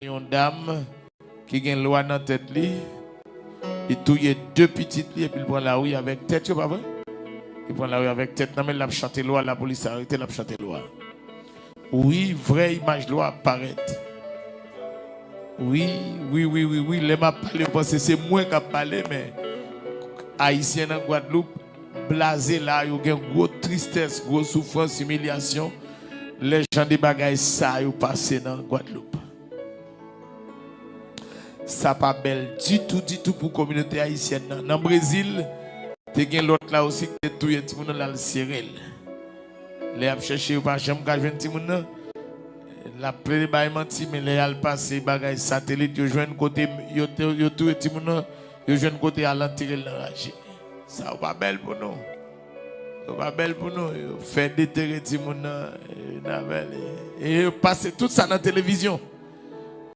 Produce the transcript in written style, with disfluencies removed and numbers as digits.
une dame qui a une loi dans la tête, il touille deux petites et puis il prend la rue avec tête, pas vrai? Il prend la rue avec tête, non mais il a chanté loi, la police a arrêté, il a chanté loi. Oui, vraie image loi apparaît. Oui, les m'a parlé, parce que c'est moi qui a parlé, mais haïtien en Guadeloupe, blasé là, il y a une grosse tristesse, grosse souffrance, humiliation. Les gens des bagages, ça, ils passé dans Guadeloupe. Ça pas belle du tout pour la communauté haïtienne. Dans le Brésil, il y a l'autre là aussi qui est tout le monde dans le Cyril. Les a cherché pas jamais quand je viens la plaie ba menti mais les al passer bagage satellite yo joindre côté yo tout le monde yo joindre côté à l'enterrer l'enragé. Ça pas belle pour nous. Pas belle pour nous. Faire déterrer ti monde et passer tout ça dans la télévision.